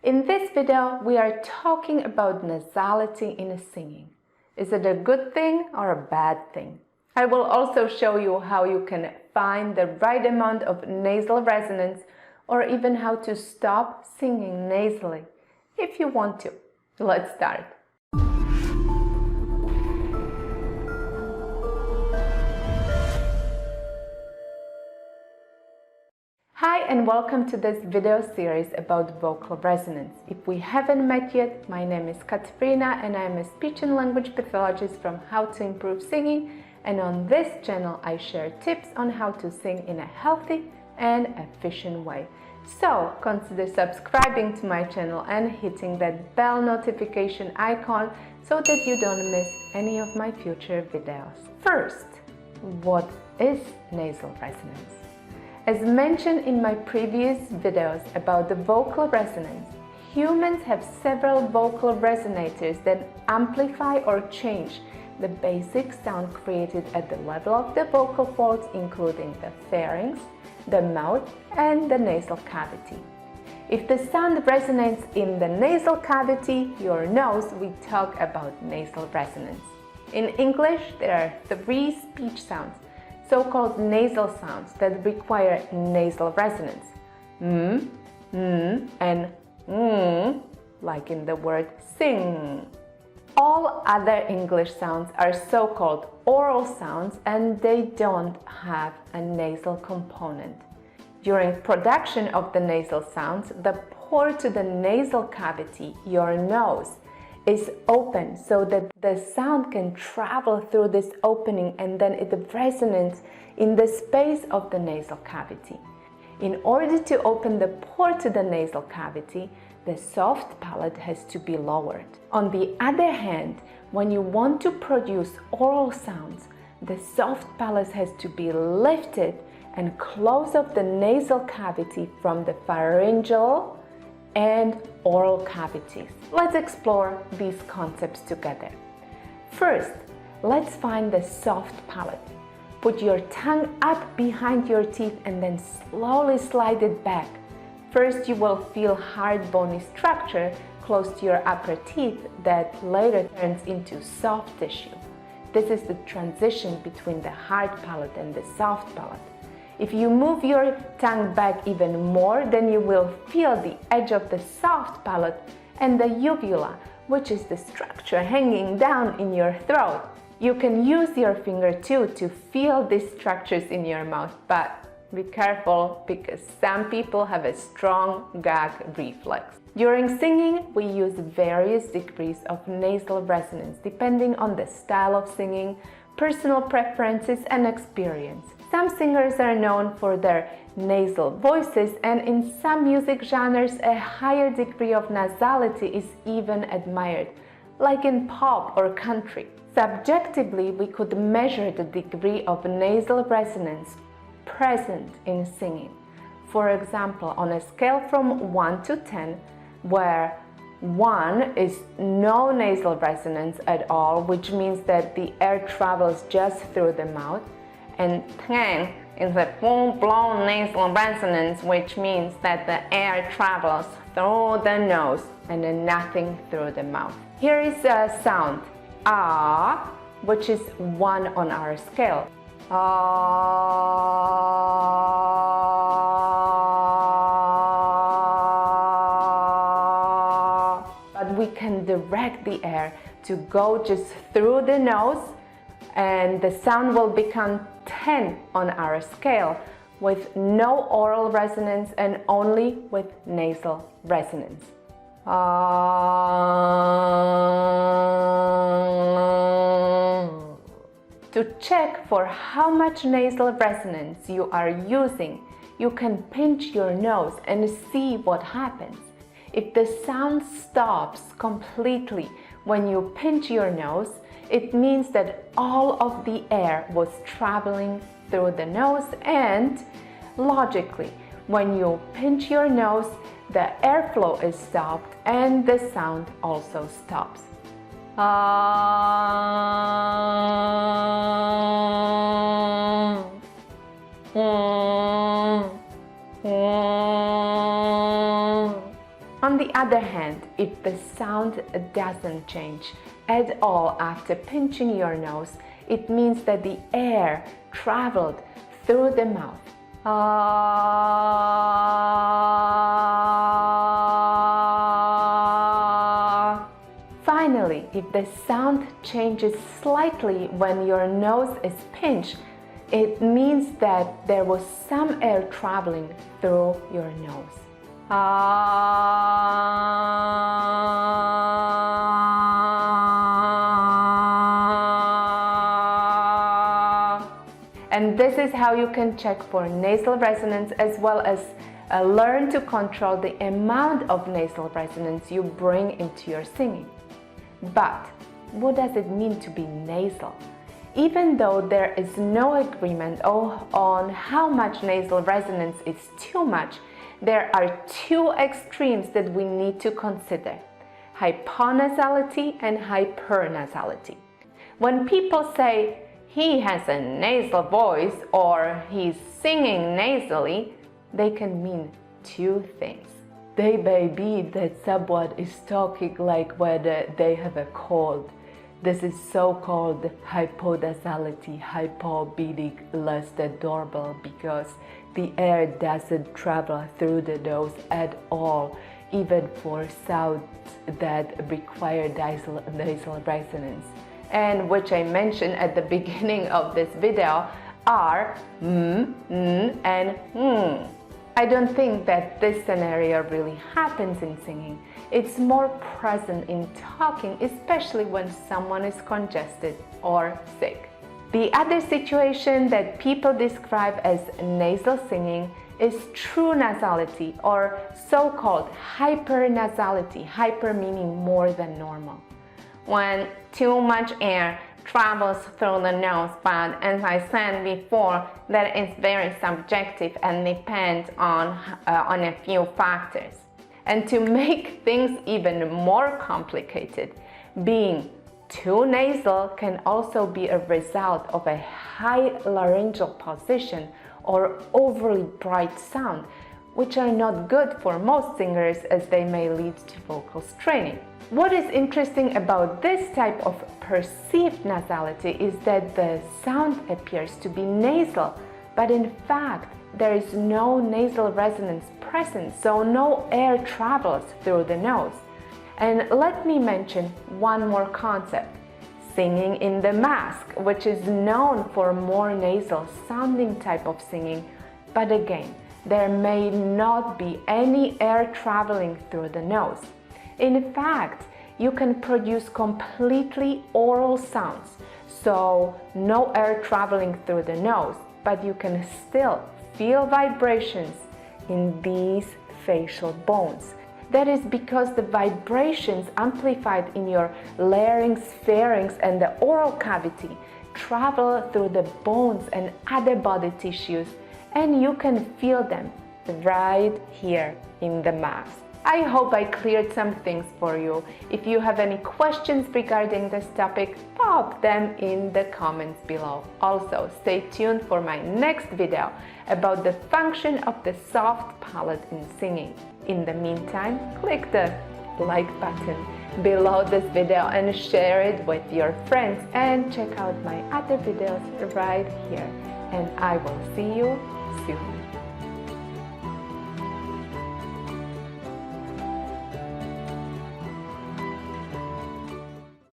In this video, we are talking about nasality in singing. Is it a good thing or a bad thing? I will also show you how you can find the right amount of nasal resonance or even how to stop singing nasally if you want to. Let's start. Hi and welcome to this video series about vocal resonance. If we haven't met yet, my name is Katarina and I am a speech and language pathologist from How to Improve Singing, and on this channel I share tips on how to sing in a healthy and efficient way. So consider subscribing to my channel and hitting that bell notification icon so that you don't miss any of my future videos. First, what is nasal resonance? As mentioned in my previous videos about the vocal resonance, humans have several vocal resonators that amplify or change the basic sound created at the level of the vocal folds, including the pharynx, the mouth, and the nasal cavity. If the sound resonates in the nasal cavity, your nose, we talk about nasal resonance. In English, there are 3 speech sounds, so-called nasal sounds, that require nasal resonance. And like in the word sing. All other English sounds are so-called oral sounds and they don't have a nasal component. During production of the nasal sounds, the pore to the nasal cavity, your nose, is open so that the sound can travel through this opening and then it resonates in the space of the nasal cavity. In order to open the pore to the nasal cavity, the soft palate has to be lowered. On the other hand, when you want to produce oral sounds, the soft palate has to be lifted and close off the nasal cavity from the pharyngeal and oral cavities. Let's explore these concepts together. First, let's find the soft palate. Put your tongue up behind your teeth and then slowly slide it back. First, you will feel hard bony structure close to your upper teeth that later turns into soft tissue. This is the transition between the hard palate and the soft palate. If you move your tongue back even more, then you will feel the edge of the soft palate and the uvula, which is the structure hanging down in your throat. You can use your finger too to feel these structures in your mouth, but be careful because some people have a strong gag reflex. During singing, we use various degrees of nasal resonance depending on the style of singing, personal preferences, and experience. Some singers are known for their nasal voices, and in some music genres, a higher degree of nasality is even admired, like in pop or country. Subjectively, we could measure the degree of nasal resonance present in singing. For example, on a scale from 1 to 10, where 1 is no nasal resonance at all, which means that the air travels just through the mouth, and 10 is a full-blown nasal resonance, which means that the air travels through the nose and then nothing through the mouth. Here is a sound, ah, which is 1 on our scale. But we can direct the air to go just through the nose and the sound will become 10 on our scale with no oral resonance and only with nasal resonance. To check for how much nasal resonance you are using, you can pinch your nose and see what happens. If the sound stops completely when you pinch your nose, it means that all of the air was traveling through the nose, and logically, when you pinch your nose, the airflow is stopped and the sound also stops. On the other hand, if the sound doesn't change at all after pinching your nose, it means that the air traveled through the mouth. Finally, if the sound changes slightly when your nose is pinched, it means that there was some air traveling through your nose. And this is how you can check for nasal resonance, as well as learn to control the amount of nasal resonance you bring into your singing. But what does it mean to be nasal? Even though there is no agreement on how much nasal resonance is too much, there are two extremes that we need to consider: hyponasality and hypernasality. When people say he has a nasal voice or he's singing nasally, they can mean two things. They may be that someone is talking like when they have a cold. This is so-called hyponasality, hypo meaning less than normal, because the air doesn't travel through the nose at all, even for sounds that require nasal resonance, and which I mentioned at the beginning of this video are and I don't think that this scenario really happens in singing. It's more present in talking, especially when someone is congested or sick. The other situation that people describe as nasal singing is true nasality, or so-called hypernasality, hyper meaning more than normal. When too much air travels through the nose, but as I said before, that is very subjective and depends on a few factors. And to make things even more complicated, being too nasal can also be a result of a high laryngeal position or overly bright sound, which are not good for most singers, as they may lead to vocal straining. What is interesting about this type of perceived nasality is that the sound appears to be nasal, but in fact there is no nasal resonance present, so no air travels through the nose. And let me mention one more concept: singing in the mask, which is known for more nasal sounding type of singing, but again, there may not be any air traveling through the nose. In fact, you can produce completely oral sounds, so no air traveling through the nose, but you can still feel vibrations in these facial bones. That is because the vibrations amplified in your larynx, pharynx, and the oral cavity travel through the bones and other body tissues, and you can feel them right here in the mask. I hope I cleared some things for you. If you have any questions regarding this topic, pop them in the comments below. Also, stay tuned for my next video about the function of the soft palate in singing. In the meantime, click the like button below this video and share it with your friends, and check out my other videos right here. And I will see you soon.